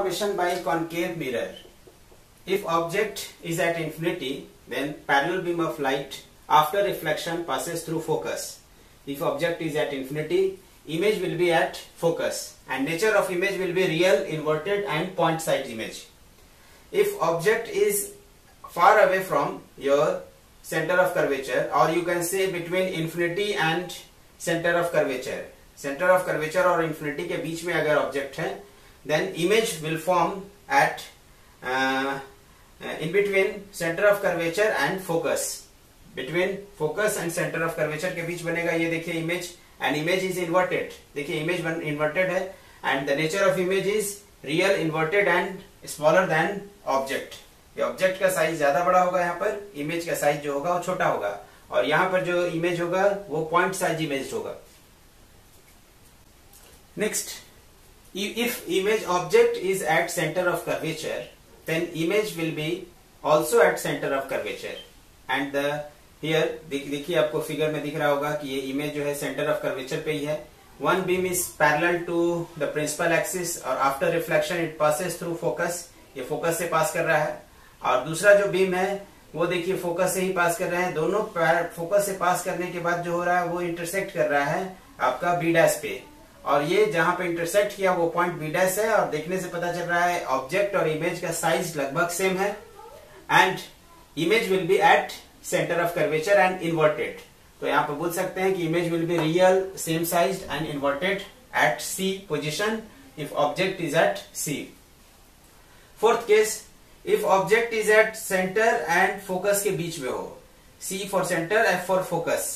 formation by concave mirror. If object is at infinity, then parallel beam of light after reflection passes through focus. If object is at infinity, image will be at focus, and nature of image will be real, inverted and point side image. If object is far away from your center of curvature, or you can say between infinity and center of curvature, center of curvature और infinity के बीच में अगर object है, then image will form at in between center of curvature and focus. Between focus and center of curvature के बीच बनेगा ये देखिए image, and image is inverted. देखिए image inverted है, and the nature of image is real, inverted and smaller than object. ये object का size ज्यादा बड़ा होगा, यहाँ पर इमेज का साइज जो होगा वो छोटा होगा, और यहाँ पर जो इमेज होगा वो पॉइंट साइज इमेज होगा. Next, if image object is at centre of curvature, then image will be also at centre of curvature. And the here देखिए आपको फिगर में दिख रहा होगा कि ये इमेज जो है सेंटर ऑफ कर्वेचर पे ही है. One beam is parallel to the principal axis, और after reflection it passes through focus. ये फोकस से पास कर रहा है, और दूसरा जो बीम है वो देखिए फोकस से ही पास कर रहे हैं. दोनों फोकस से पास करने के बाद जो हो रहा है वो इंटरसेक्ट कर रहा है आपका बी डैश पे, और ये जहां पे इंटरसेक्ट किया वो पॉइंट बी डैश है. और देखने से पता चल रहा है ऑब्जेक्ट और इमेज का साइज लगभग सेम है, and image will be at centre of curvature and inverted. तो यहाँ पे बोल सकते हैं कि image will be real, same sized and inverted at C position if object is at C. Fourth case, if object is at centre and focus के बीच में हो, C for centre, F for focus,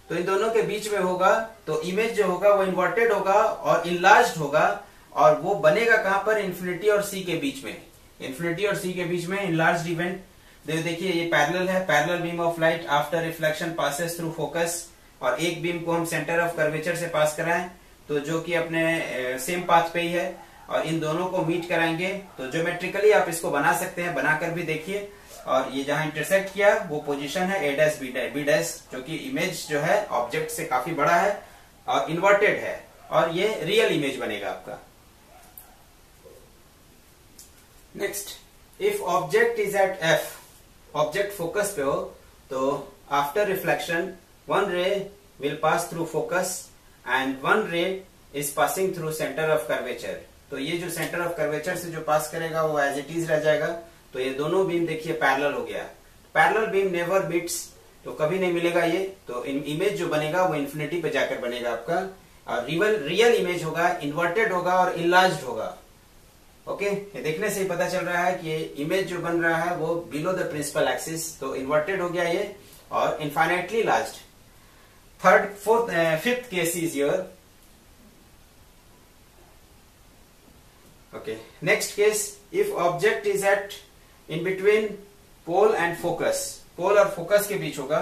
तो इन दोनों के बीच में होगा, तो इमेज जो होगा वो इन्वर्टेड होगा और इनलार्ज्ड होगा, और वो बनेगा कहां पर, इन्फिनिटी और C के बीच में. इन्फिनिटी और C के बीच में इनलार्ज्ड इवेंट. देखिए ये पैरेलल है, parallel beam of light after reflection passes through focus, और एक बीम को हम सेंटर ऑफ कर्वेचर से पास कराएं, तो जो कि अपने सेम पाथ पे ही है, और इन दोनों को मीट कराएंगे. तो ज्योमेट्रिकली आप इसको बना सकते हैं, बनाकर भी देखिए. और ये जहां इंटरसेक्ट किया वो पोजीशन है A डैश बी डैश, जो कि इमेज जो है ऑब्जेक्ट से काफी बड़ा है और इन्वर्टेड है, और ये रियल इमेज बनेगा आपका. Next, if object is at F, object focus पे हो, तो after reflection one ray will pass through focus and one ray is passing through centre of curvature. तो ये जो सेंटर ऑफ कर्वेचर से जो पास करेगा वो एज इट इज रह जाएगा. तो ये दोनों बीम देखिए पैरेलल हो गया. पैरेलल बीम नेवर मीट्स, तो कभी नहीं मिलेगा ये. तो इमेज जो बनेगा वो इन्फिनिटी पे जाकर बनेगा आपका, और रियल इमेज होगा, इन्वर्टेड होगा और इनलार्ज्ड होगा. ओके, ये देखने से ही पता चल रहा है कि ये इमेज जो बन रहा है वो बिलो द प्रिंसिपल एक्सिस, तो इन्वर्टेड हो गया ये और infinitely large. Fifth case is your. Okay. Next case, if object is at in between pole and focus, pole और focus के बीच होगा,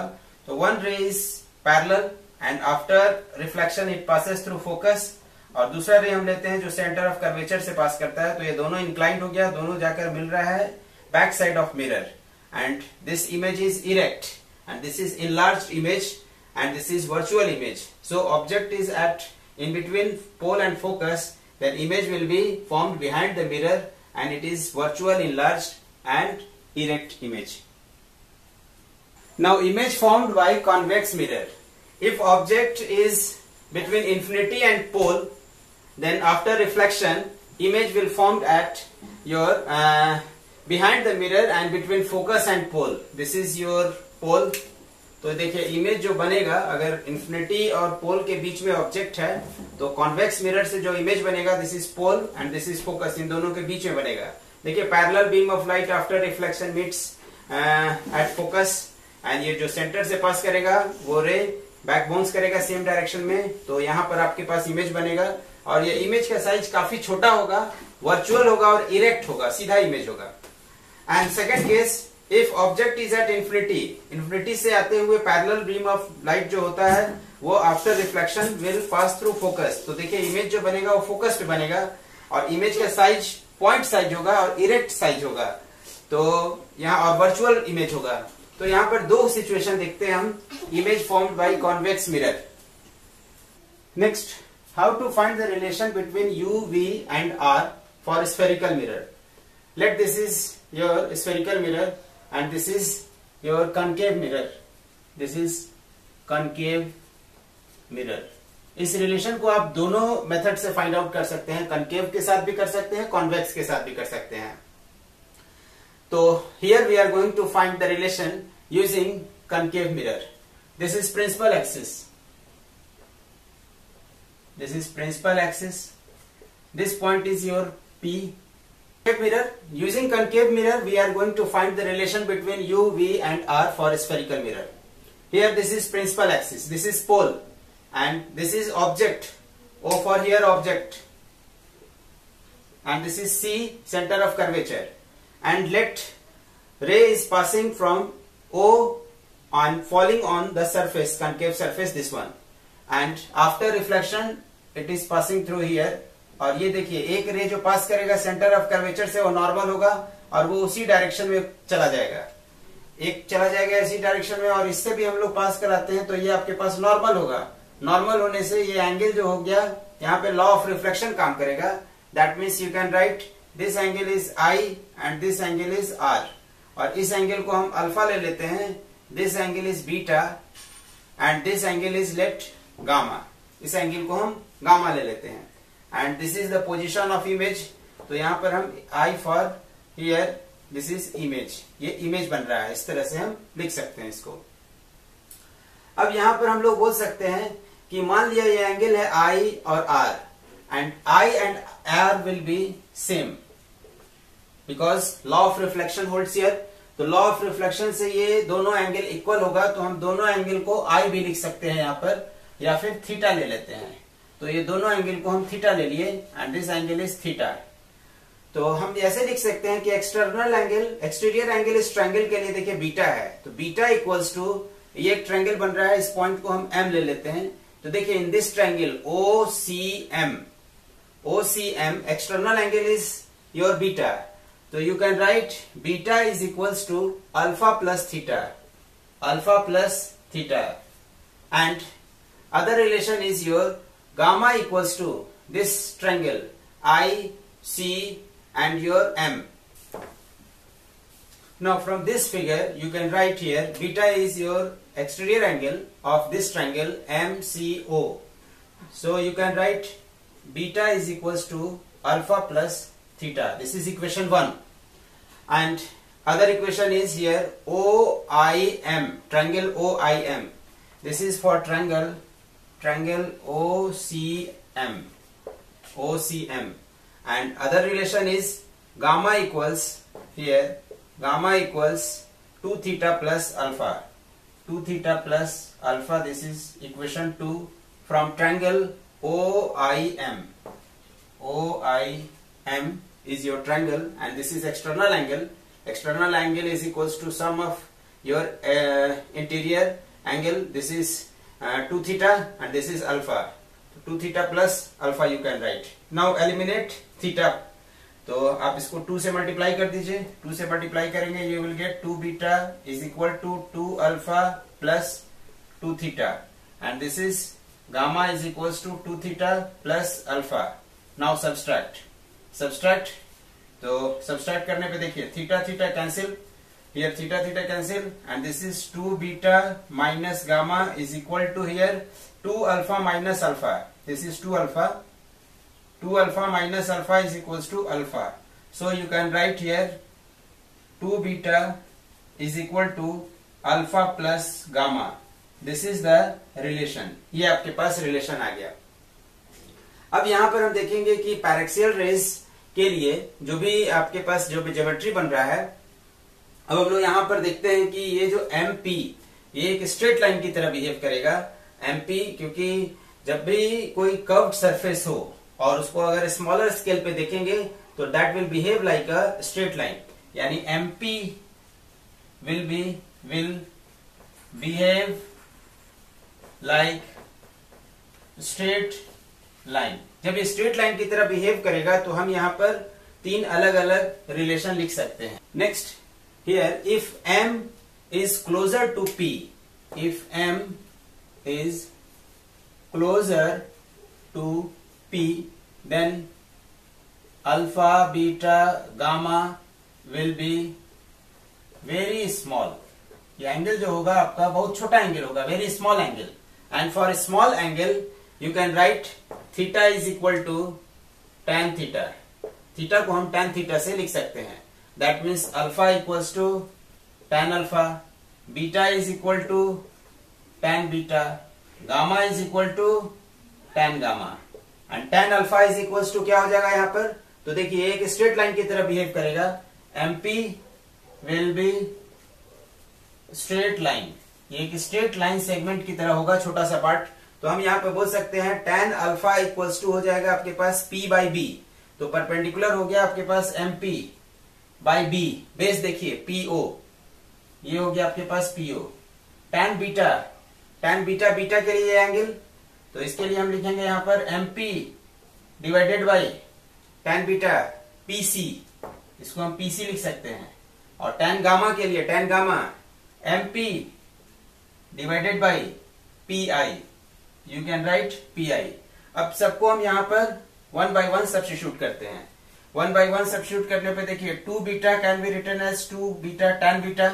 तो one ray is parallel and after reflection it passes through focus, और दूसरा रे हम लेते हैं जो सेंटर ऑफ कर्वेचर से पास करता है. तो ये दोनों इंक्लाइंड हो गया, दोनों जाकर मिल रहा है back side of mirror, and this image is erect and this is enlarged image and this is virtual image. So object is at in between pole and focus, then image will be formed behind the mirror and it is virtual, enlarged and erect image. Now image formed by convex mirror. If object is between infinity and pole, then after reflection image will formed at your behind the mirror and between focus and pole. This is your pole. तो देखिए image जो बनेगा, अगर infinity और पोल के बीच में object है, तो कॉन्वेक्स मिरर से जो इमेज बनेगा this is pole and this is focus, इन दोनों के बीच में बनेगा. देखिए parallel beam of light after reflection meets at focus, and ये जो सेंटर से पास करेगा वो रे बैक बाउंस करेगा सेम डायरेक्शन में. तो यहाँ पर आपके पास इमेज बनेगा, और ये इमेज का साइज काफी छोटा होगा, वर्चुअल होगा और इरेक्ट होगा, सीधा इमेज होगा. And second case, if object is at infinity, infinity से आते हुए पैरेलल बीम ऑफ लाइट जो होता है वो after reflection will pass through focus. तो देखिए इमेज जो बनेगा वो फोकस पे बनेगा, और इमेज का साइज पॉइंट साइज होगा और इरेक्ट साइज होगा, तो यहाँ और वर्चुअल इमेज होगा. तो यहाँ पर दो सिचुएशन देखते हैं हम, image formed by convex mirror. Next, how to find the relation between U, V and R for spherical mirror. Let this is your spherical mirror and this is your concave mirror. This is concave mirror. इस relation को आप दोनों method से find out कर सकते हैं, concave के साथ भी कर सकते हैं, कॉन्वेक्स के साथ भी कर सकते हैं. तो here we are going to find the relation using concave mirror. This is principal axis. This is principal axis. This point is your P. Concave mirror. Using concave mirror, we are going to find the relation between U, V, and R for a spherical mirror. Here, this is principal axis. This is pole, and this is object. O for here object, and this is C, center of curvature. And let ray is passing from O on falling on the surface, concave surface, this one, and after reflection it is passing through here. और ये देखिए एक रे जो पास करेगा centre of curvature से वो normal होगा और वो उसी डायरेक्शन में चला जाएगा, एक चला जाएगा इसी डायरेक्शन में, और इससे भी हम लोग पास कराते हैं तो ये आपके पास नॉर्मल होगा. नॉर्मल होने से ये एंगल जो हो गया, यहाँ पे लॉ ऑफ रिफ्लेक्शन काम करेगा. That means you can write this angle is I and this angle is R, और इस एंगल को हम अल्फा ले लेते हैं. This angle is beta and this angle is let gamma. इस एंगल को हम गामा ले लेते हैं. And this is the position of image. तो यहां पर हम I for here this is image, ये इमेज बन रहा है, इस तरह से हम लिख सकते हैं इसको. अब यहां पर हम लोग बोल सकते हैं कि मान लिया ये एंगल है आई और R, and I and R will be same because law of reflection holds here. तो लॉ ऑफ रिफ्लेक्शन से ये दोनों एंगल इक्वल होगा, तो हम दोनों एंगल को आई भी लिख सकते हैं यहाँ पर, या फिर थीटा ले लेते हैं. तो ये दोनों एंगल को हम थीटा ले लिए and this angle is theta. तो हम ऐसे लिख सकते हैं कि एक्सटर्नल एंगल, एक्सटीरियर एंगल इस ट्रायंगल के लिए देखिए बीटा है, तो बीटा इक्वल्स टू, ये एक ट्रायंगल बन रहा है, इस पॉइंट को हम एम ले लेते हैं. तो देखिए in this triangle O C M external angle is your beta. तो you can write beta is equals to alpha plus theta, and other relation is your gamma equals to this triangle I, C and your M. Now from this figure you can write here beta is your exterior angle of this triangle MCO. So you can write beta is equals to alpha plus theta. This is equation 1. And other equation is here OIM, triangle OIM. This is for triangle OCM. And other relation is gamma equals here, gamma equals 2 theta plus alpha. 2 theta plus alpha, this is equation 2 from triangle OIM. OIM is your triangle and this is external angle. External angle is equals to sum of your interior angle. This is 2 theta and this is alpha. 2 theta plus alpha you can write. Now eliminate theta. तो आप इसको 2 से multiply कर दीजिए. 2 से multiply करेंगे you will get 2 beta is equal to 2 alpha plus 2 theta, and this is gamma is equals to 2 theta plus alpha. Now subtract. तो subtract करने पे देखिए theta theta cancel, here theta theta cancel, and this is 2 beta minus gamma is equal to here 2 alpha minus alpha. This is 2 alpha. 2 alpha minus alpha is equals to alpha. So you can write here 2 beta is equal to alpha plus gamma. This is the relation. ये आपके पास relation आ गया. अब यहां पर हम देखेंगे कि paraxial raise के लिए जो भी आपके पास जो भी ज्योमेट्री बन रहा है, अब हम लोग यहां पर देखते हैं कि ये जो MP ये एक स्ट्रेट लाइन की तरह बिहेव करेगा. MP क्योंकि जब भी कोई कर्व्ड सरफेस हो और उसको अगर स्मॉलर स्केल पे देखेंगे तो that will behave like a straight line, यानी MP will behave like straight line. जब ये स्ट्रेट लाइन की तरह बिहेव करेगा तो हम यहाँ पर 3 अलग अलग रिलेशन लिख सकते हैं. Next here if M is closer to P, if M is closer to P, then alpha beta gamma will be very small. ये एंगल जो होगा आपका बहुत छोटा एंगल होगा, very small angle. And for small angle you can write theta is equal to tan theta. Theta को हम tan theta से लिख सकते हैं। That means alpha equals to tan alpha, beta is equal to tan beta, gamma is equal to tan gamma. And tan alpha is equals to क्या हो जाएगा यहाँ पर, तो देखिए एक स्ट्रेट लाइन की तरह बिहेव करेगा। MP will be straight line, ये एक स्ट्रेट लाइन सेगमेंट की तरह होगा, छोटा सा पार्ट। तो हम यहाँ पे बोल सकते हैं tan अल्फा इक्वल्स टू हो जाएगा आपके पास P बाई बी। तो परपेंडिकुलर हो गया आपके पास MP बाई बी, बेस देखिए PO, ये हो गया आपके पास PO। tan बीटा बीटा के लिए एंगल, तो इसके लिए हम लिखेंगे यहाँ पर MP divided by tan beta PC, इसको हम PC लिख सकते हैं। और tan गामा के लिए tan gamma MP divided by PI, you can right PI। अब सबको हम यहाँ पर 1 by 1 सब्स्टिट्यूट करते हैं। 1 by 1 सब्स्टिट्यूट करने पे देखिए 2 beta can be written as 2 beta tan beta.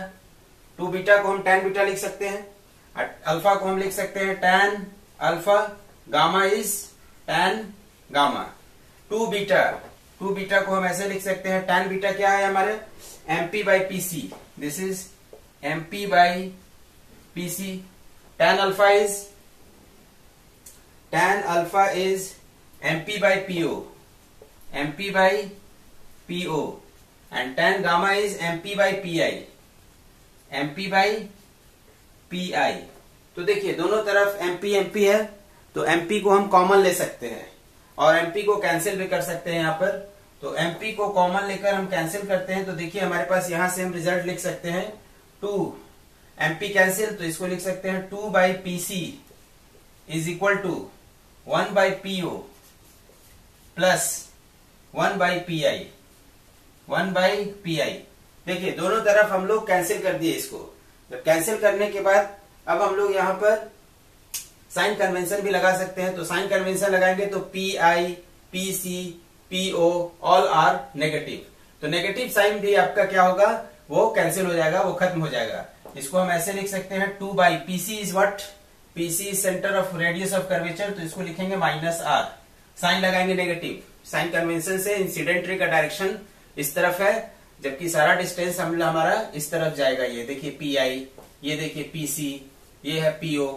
2 beta को हम tan बीटा लिख सकते हैं, अल्फा को हम लिख सकते हैं tan alpha, gamma is tan gamma. 2 beta को हम ऐसे लिख सकते हैं, tan बीटा क्या है हमारे MP by PC, this is MP by PC। tan alpha is MP by PO, and tan gamma is MP by PI। तो देखिए दोनों तरफ MP है, तो MP को हम कॉमन ले सकते हैं और MP को कैंसिल भी कर सकते हैं यहाँ पर। तो MP को कॉमन लेकर हम कैंसिल करते हैं, तो देखिए हमारे पास यहां से हम रिजल्ट लिख सकते हैं 2 MP कैंसिल, तो इसको लिख सकते हैं 2 by PC is equal to 1 by PO plus 1 by PI। देखिए दोनों तरफ हम लोग कैंसिल कर दिए इसको। जब कैंसिल करने के बाद अब हम लोग यहाँ पर साइन कन्वेंशन भी लगा सकते हैं। तो साइन कन्वेंशन लगाएंगे तो PI, PC, PO all are negative. तो नेगेटिव साइन भी आपका क्या होगा, वो कैंसिल हो जाएगा, वो खत्म हो जाएगा। इसको हम ऐसे लिख सकते हैं 2 by PC is what, PC is centre of radius of curvature, तो इसको लिखेंगे -R। साइन लगाएंगे नेगेटिव, साइन कन्वेंशन से इंसिडेंट रे का डायरेक्शन इस तरफ है, जबकि सारा डिस्टेंस हमारा इस तरफ जाएगा। ये देखिए PI, ये देखिए PC, ये है PO।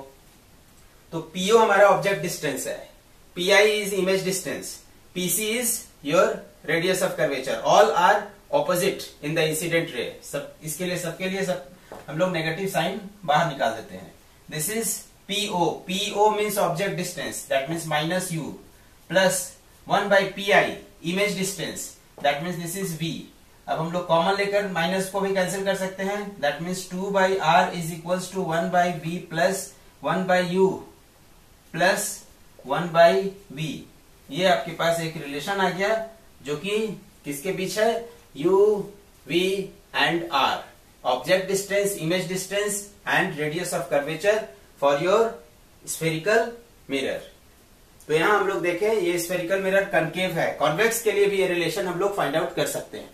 तो PO हमारा ऑब्जेक्ट डिस्टेंस है, PI is image distance, PC is your radius of curvature, all are opposite in the incident ray. सब इसके लिए सबके लिए सब हम लोग नेगेटिव साइन बाहर निकाल देते हैं। This is PO means object distance, that means -U plus 1 by PI image distance, that means this is V। अब हम लोग कॉमन लेकर माइनस को भी कैंसिल कर सकते हैं, that means 2 by R is equals to 1 by V plus 1 by U plus 1 by V। ये आपके पास एक रिलेशन आ गया जो कि किसके बीच है, U, V and R, object distance, image distance and radius of curvature for your spherical mirror. तो यहां हम लोग देखें ये स्फेरिकल मिरर कनकेव है, कॉन्वेक्स के लिए भी ये रिलेशन हम लोग फाइंड आउट कर सकते हैं।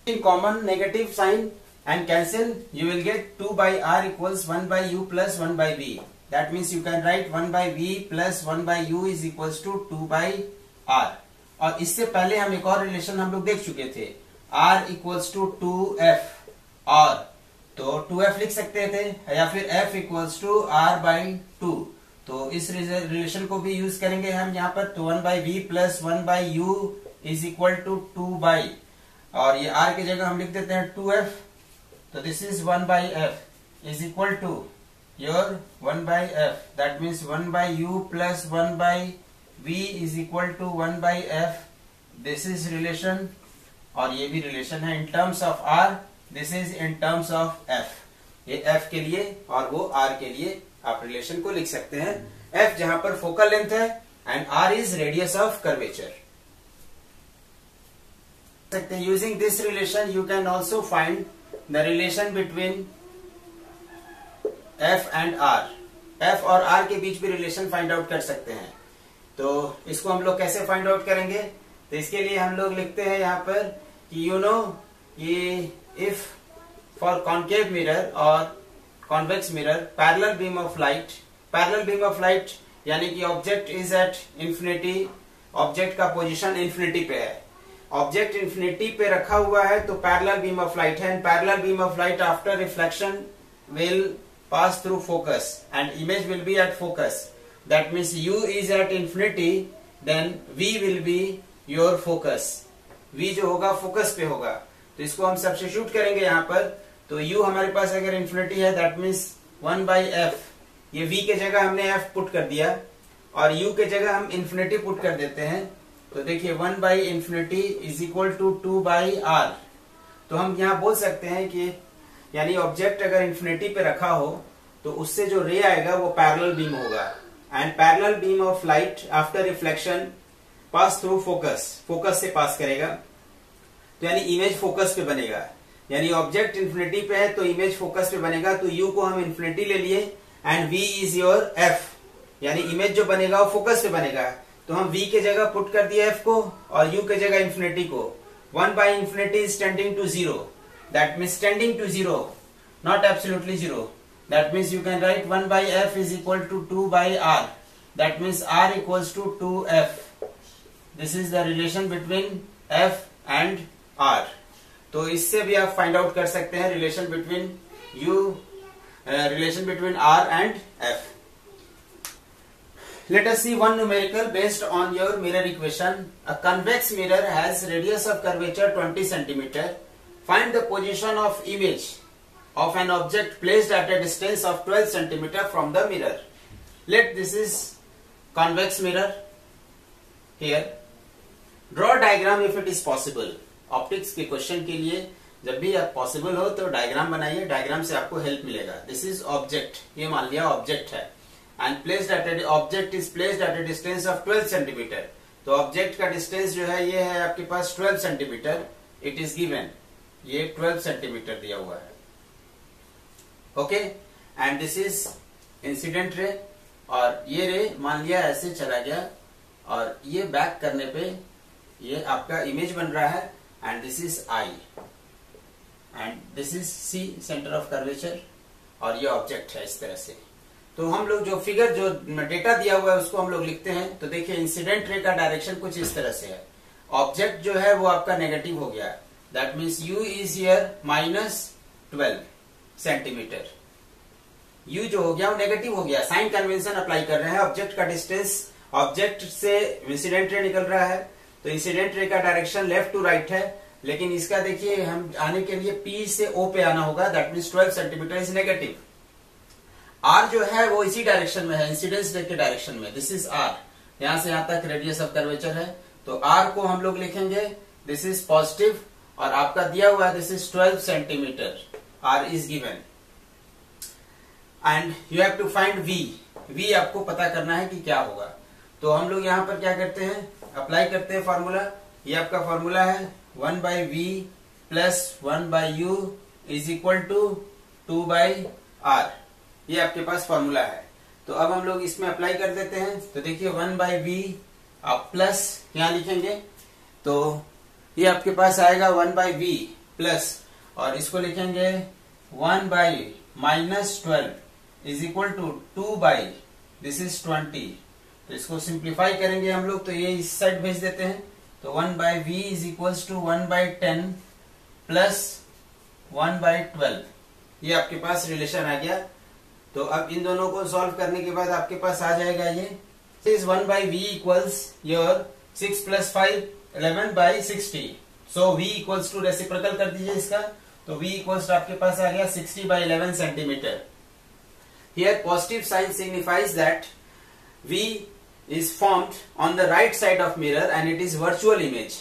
इन common negative sign and cancel you will get 2 by R equals 1 by U plus 1 by V। That means you can write 1 by V plus 1 by U is equals to 2 by R। और इससे पहले हम एक और relation हम लोग देख चुके थे, R इक्वल्स टू 2F, और तो 2F लिख सकते थे, या फिर F equals to R by 2। तो इस रिलेशन को भी यूज करेंगे हम यहाँ पर। तो 1 by V plus 1 by U is equal to 2 by, और ये R की जगह हम लिख देते हैं 2F। तो this is 1 by F is equal to your 1 by F, that means 1 by U plus 1 by V is equal to 1 by F। This is relation, और ये भी रिलेशन है in terms of R, this is in terms of F। ये F के लिए और वो R के लिए आप रिलेशन को लिख सकते हैं। F जहां पर फोकल लेंथ है and R is radius of curvature. Using this relation you can also find the relation between F and R। F और R के बीच भी रिलेशन फाइंड आउट कर सकते हैं। तो इसको हम लोग कैसे फाइंड आउट करेंगे, तो इसके लिए हम लोग लिखते हैं यहाँ पर कि यू नो ये इफ फॉर कॉन्केव मिरर और convex mirror parallel beam of light यानी कि object is at infinity, object का पोजीशन इंफिनिटी पे है, ऑब्जेक्ट इंफिनिटी पे रखा हुआ है तो पैरेलल बीम ऑफ लाइट है, and parallel beam of light after reflection will pass through focus and image will be at focus. That means u is at infinity, then v will be your focus. v जो होगा focus पे होगा, तो इसको हम substitute करेंगे यहाँ पर। तो u हमारे पास अगर इंफिनिटी है दैट मीन्स 1/f, ये v के जगह हमने f पुट कर दिया और u के जगह हम इंफिनिटी पुट कर देते हैं। तो देखिए 1/infinity is equal to 2/r। तो हम यहाँ बोल सकते हैं कि यानी ऑब्जेक्ट अगर इंफिनिटी पे रखा हो तो उससे जो रे आएगा वो पैरेलल बीम होगा, and parallel beam of light after reflection pass through focus से पास करेगा, तो यानी इमेज फोकस पे बनेगा। यानी ऑब्जेक्ट इंफिनिटी पे है तो इमेज फोकस पे बनेगा, तो यू को हम इंफिनिटी ले लिए and V is your F, यानी इमेज जो बनेगा वो फोकस पे बनेगा। तो हम v के जगह पुट कर दिया f को और u के जगह इंफिनिटी को। 1/infinity is tending to 0. That means tending to 0, not absolutely 0. That means you can write 1/f is equal to 2/r. That means r equals to 2f. This is the relation between f and r. तो इससे भी आप find out कर सकते हैं relation between r and f. Let us see one numerical based on your mirror equation. A convex mirror has radius of curvature 20 cm. Find the position of image of an object placed at a distance of 12 cm from the mirror. Let this is convex mirror. Here, draw a diagram if it is possible. Optics के question के लिए जब भी आप possible हो तो diagram बनाइए, diagram से आपको हेल्प मिलेगा। दिस इज ऑब्जेक्ट, ये मान लिया ऑब्जेक्ट है, and placed at object is placed at A distance of 12 centimetre. तो ऑब्जेक्ट का डिस्टेंस जो है ये है आपके पास 12 सेंटीमीटर। इट इज गिवन, ये 12 सेंटीमीटर दिया हुआ है। Okay, and this is incident ray, और ये रे मान लिया ऐसे चला गया और ये बैक करने पे ये आपका इमेज बन रहा है, and this is I and this is C, centre of curvature, और ये ऑब्जेक्ट है इस तरह से। तो हम लोग जो फिगर जो डेटा दिया हुआ है उसको हम लोग लिखते हैं। तो देखिए इंसिडेंट रे का डायरेक्शन कुछ इस तरह से है। ऑब्जेक्ट जो है वो आपका नेगेटिव हो गया, that means u is here -12 centimetre. u जो हो गया वो नेगेटिव हो गया, साइन कन्वेंशन अप्लाई कर रहे हैं। ऑब्जेक्ट का डिस्टेंस, ऑब्जेक्ट से इंसिडेंट रे निकल रहा है, तो इंसिडेंट रे का डायरेक्शन लेफ्ट टू राइट है, लेकिन इसका देखिए हम आने के लिए P से O पे आना होगा, that means 12 centimetre is negative. R जो है वो इसी डायरेक्शन में है, इंसिडेंस रे के डायरेक्शन में। दिस इज R, यहां से यहां तक रेडियस ऑफ कर्वेचर है, तो R को हम लोग लिखेंगे दिस इज पॉजिटिव, और आपका दिया हुआ है this is 12 centimetre. R is given and you have to find V आपको पता करना है कि क्या होगा। तो हम लोग यहाँ पर क्या करते हैं, अप्लाई करते हैं फॉर्मूला। ये आपका फॉर्मूला है 1/v plus 1/u is equal to 2/r। ये आपके पास फॉर्मूला है। तो अब हम लोग इसमें अप्लाई कर देते हैं। तो देखिए 1/v आप प्लस यहां लिखेंगे, तो ये आपके पास आएगा 1/v प्लस, और इसको लिखेंगे 1/-12 is equal to 2/, this is 20। तो इसको सिंप्लीफाई करेंगे हम लोग, तो ये इस साइड भेज देते हैं। तो 1/v is equals to 1/10 plus 1/12, ये आपके पास रिलेशन आ गया। तो अब इन दोनों को सॉल्व करने के बाद आपके पास आ जाएगा ये is 1/v equals your 6 + 5 11/60। So v equals to reciprocal कर दीजिए इसका, तो v इक्वल्स आपके पास आ गया 60/11 centimetre. Here positive sign signifies that v is formed on the right side of mirror and it is virtual image.